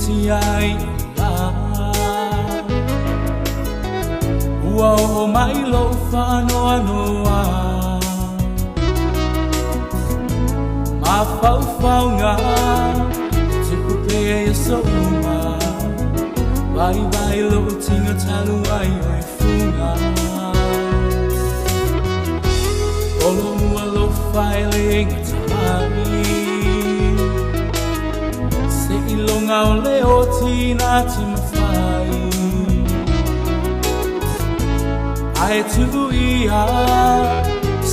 ti ai la Ua mai lo whanoa noa Ma whau ngā Tuku pēa ia so uma Vai lo tinga talu ai oi funga Olo ua lo whailinga tamai Se ilonga o leo tina timawhai Ai tu ia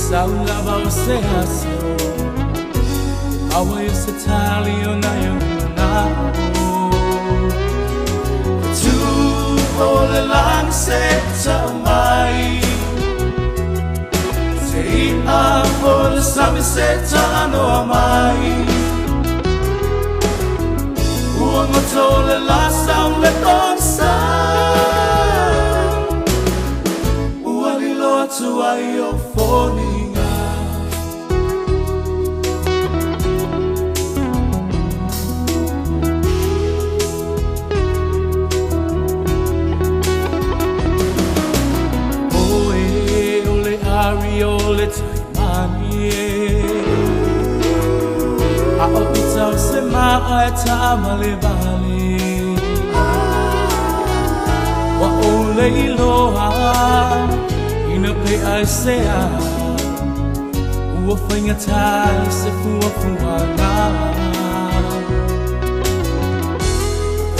Saula vau se aso Awa i se tali o nai o nao Tu o le lang se tamai Se ia o le sami se tano amai Ua ngoto le la sao le konsa Ua li loa tu ai o foninga Oe o le ari o le taimani A o pitau se maa e tama le vale Wa o le iloa Ina pe ai sea Ua whainga tai se fua fuana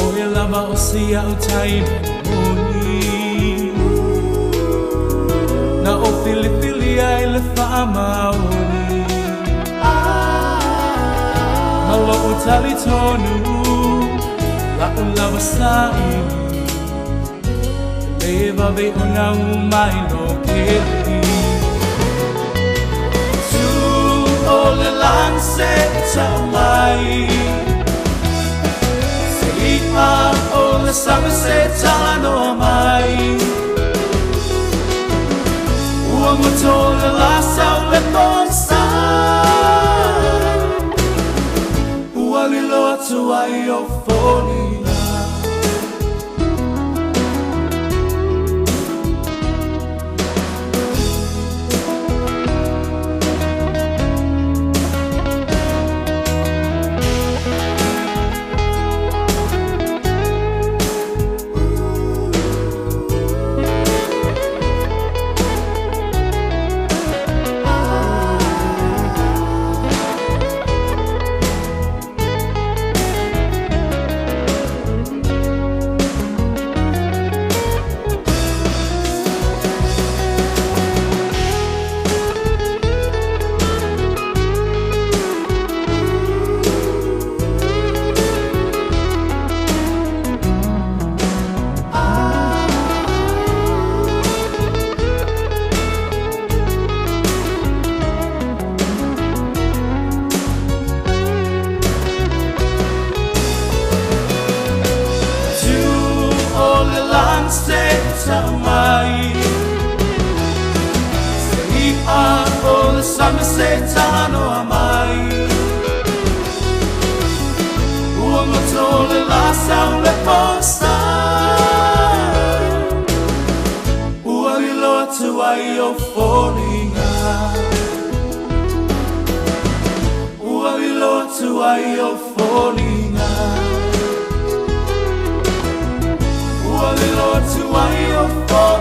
O e lava o sia o taima moni Na o fili ai le whaamaoni Malo o tali tonu La o lava sai Leva ve o ngā umai no keri Tu o le lang se tamai Se ia o le sami se tano amai Ua ngoto le la sao le konsa Ua li loa tu ai o fonia Se tamai Se ia o le sami se tano amai Ua ngoto le la sao le konsa Ua li loa tu ai o foninga Ua li loa tu ai o foninga Ua li loa tu ai o foninga